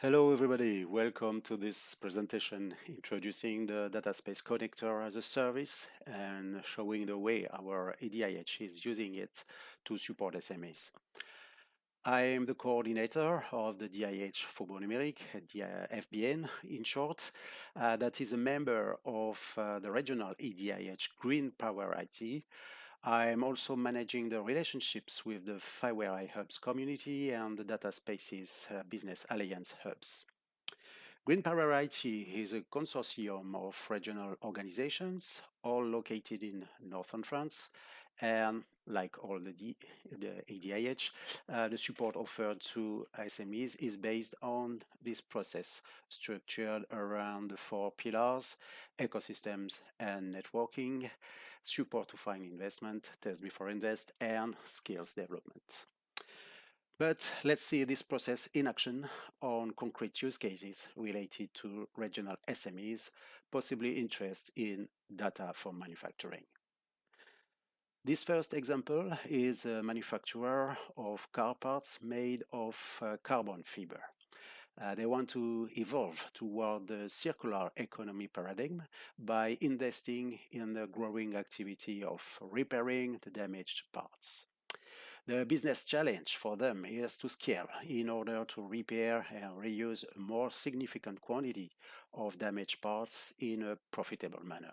Hello everybody, welcome to this presentation introducing the data space connector as a service and showing the way our EDIH is using it to support SMEs. I am the coordinator of the DIH Faubourg Numérique, the FBN in short, that is a member of the regional EDIH Green Power IT. I am also managing the relationships with the FireWare Hubs community and the Data Spaces Business Alliance Hubs. Green Power IT is a consortium of regional organizations, all located in northern France, and like all the EDIH, the support offered to SMEs is based on this process, structured around the four pillars: ecosystems and networking, support to find investment, test before invest, and skills development. But let's see this process in action on concrete use cases related to regional SMEs, possibly interest in data for manufacturing. This first example is a manufacturer of car parts made of carbon fiber. They want to evolve toward the circular economy paradigm by investing in the growing activity of repairing the damaged parts. The business challenge for them is to scale in order to repair and reuse a more significant quantity of damaged parts in a profitable manner.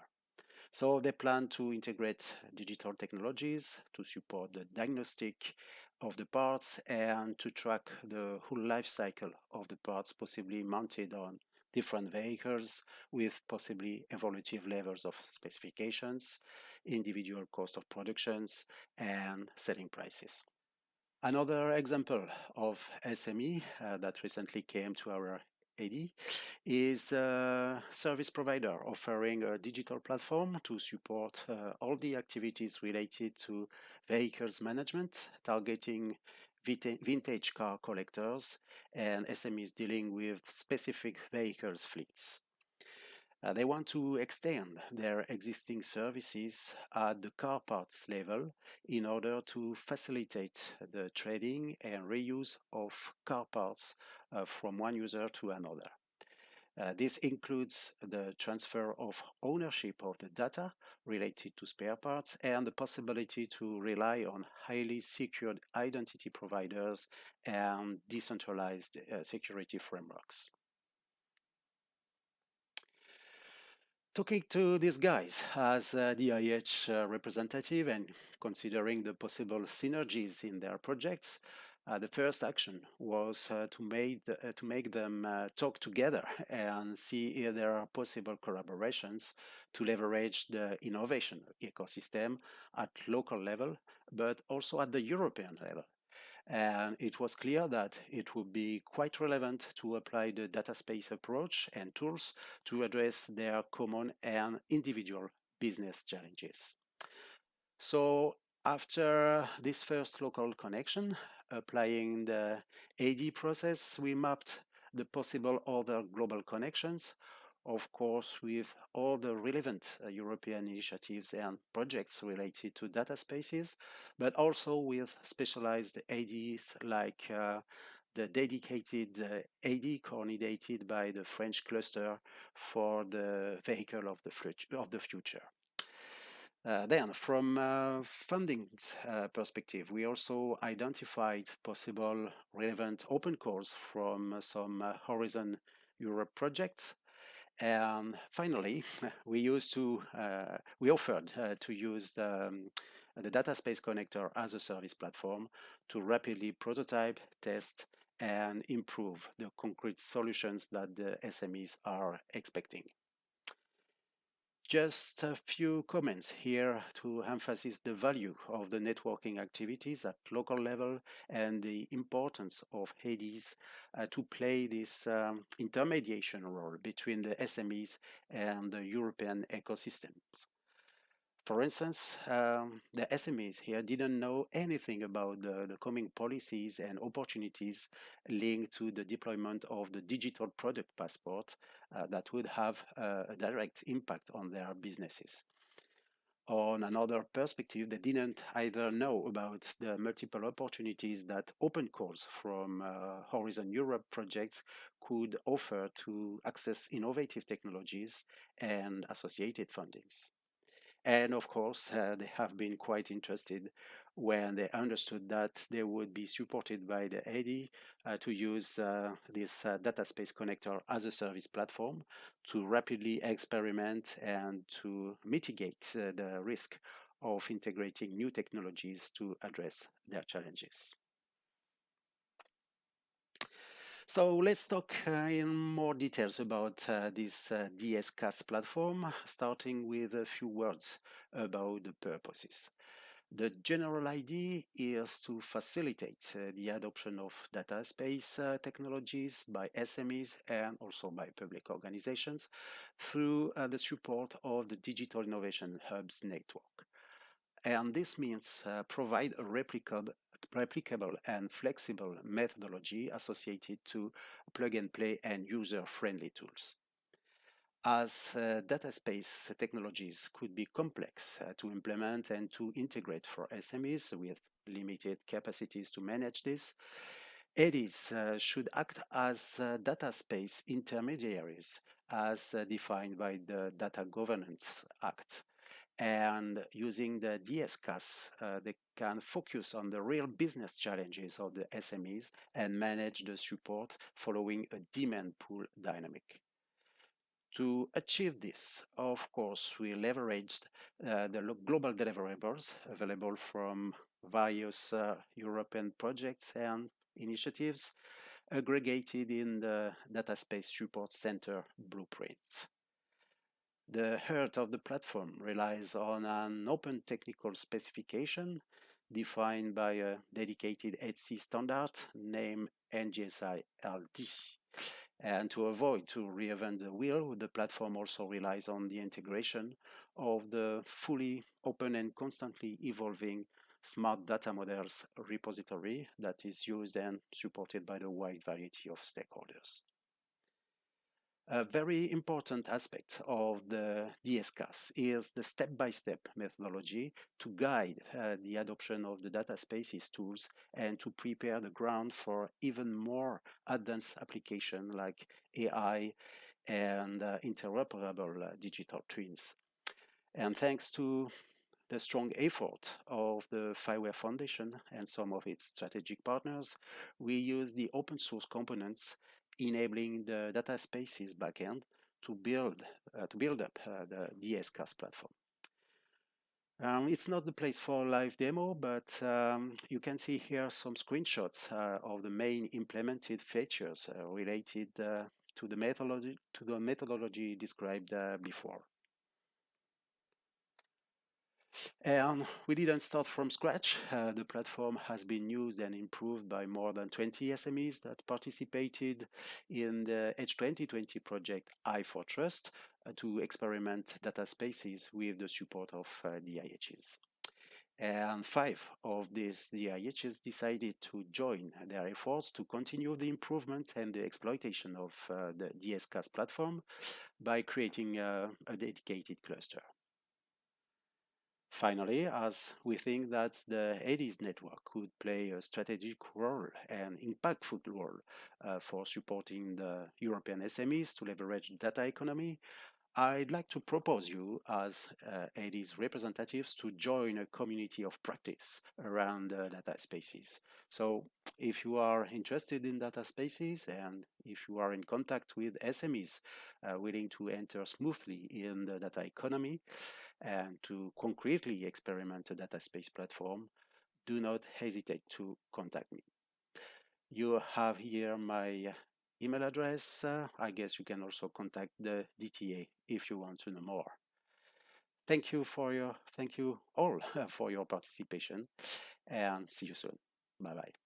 So they plan to integrate digital technologies to support the diagnostic of the parts and to track the whole life cycle of the parts, possibly mounted on different vehicles with possibly evolutive levels of specifications, individual cost of productions, and selling prices. Another example of SME that recently came to our AD is a service provider offering a digital platform to support all the activities related to vehicles management, targeting vintage car collectors and SMEs dealing with specific vehicles fleets. They want to extend their existing services at the car parts level in order to facilitate the trading and reuse of car parts from one user to another. This includes the transfer of ownership of the data related to spare parts and the possibility to rely on highly secured identity providers and decentralized security frameworks. Talking to these guys as the IH representative and considering the possible synergies in their projects, the first action was to make them talk together and see if there are possible collaborations to leverage the innovation ecosystem at local level, but also at the European level. And it was clear that it would be quite relevant to apply the data space approach and tools to address their common and individual business challenges. So after this first local connection, applying the AD process, we mapped the possible other global connections, of course, with all the relevant European initiatives and projects related to data spaces, but also with specialized ADs like the dedicated AD coordinated by the French cluster for the vehicle of the future. Then, from funding perspective, we also identified possible relevant open calls from some Horizon Europe projects. And finally, we offered to use the data space connector as a service platform to rapidly prototype, test, and improve the concrete solutions that the SMEs are expecting. Just a few comments here to emphasize the value of the networking activities at local level and the importance of HADES to play this intermediation role between the SMEs and the European ecosystems. For instance, the SMEs here didn't know anything about the coming policies and opportunities linked to the deployment of the digital product passport that would have a direct impact on their businesses. On another perspective, they didn't either know about the multiple opportunities that open calls from Horizon Europe projects could offer to access innovative technologies and associated fundings. And of course, they have been quite interested when they understood that they would be supported by the AD to use this data space connector as a service platform to rapidly experiment and to mitigate the risk of integrating new technologies to address their challenges. So let's talk in more details about this DSCaaS platform, starting with a few words about the purposes. The general idea is to facilitate the adoption of data space technologies by SMEs and also by public organizations through the support of the Digital Innovation Hubs network. And this means provide a replicable and flexible methodology associated to plug and play and user-friendly tools. As data space technologies could be complex to implement and to integrate for SMEs with limited capacities to manage this, EDIs should act as data space intermediaries as defined by the Data Governance Act. And using the DSCaaS, they can focus on the real business challenges of the SMEs and manage the support following a demand pool dynamic. To achieve this, of course, we leveraged the global deliverables available from various European projects and initiatives aggregated in the Data Space Support Center blueprint. The heart of the platform relies on an open technical specification defined by a dedicated HC standard named NGSI LD. And to avoid to reinvent the wheel, the platform also relies on the integration of the fully open and constantly evolving smart data models repository that is used and supported by the wide variety of stakeholders. A very important aspect of the DSCaaS is the step-by-step methodology to guide the adoption of the data spaces tools and to prepare the ground for even more advanced applications like AI and interoperable digital twins. And thanks to the strong effort of the Fireware Foundation and some of its strategic partners, we use the open source components enabling the data spaces backend to build up the DSCaaS platform. It's not the place for a live demo, but you can see here some screenshots of the main implemented features related to the methodology described before. And we didn't start from scratch. The platform has been used and improved by more than 20 SMEs that participated in the H2020 project I for Trust to experiment data spaces with the support of DIHs. And 5 of these DIHs decided to join their efforts to continue the improvement and the exploitation of the DSCaaS platform by creating a dedicated cluster. Finally, as we think that the EDIS network could play a strategic role and impactful role for supporting the European SMEs to leverage data economy, I'd like to propose you as EDIS representatives to join a community of practice around data spaces. So if you are interested in data spaces and if you are in contact with SMEs willing to enter smoothly in the data economy and to concretely experiment a data space platform, do not hesitate to contact me. You have here my email address. I guess you can also contact the DTA if you want to know more. Thank you all for your participation and see you soon. Bye bye.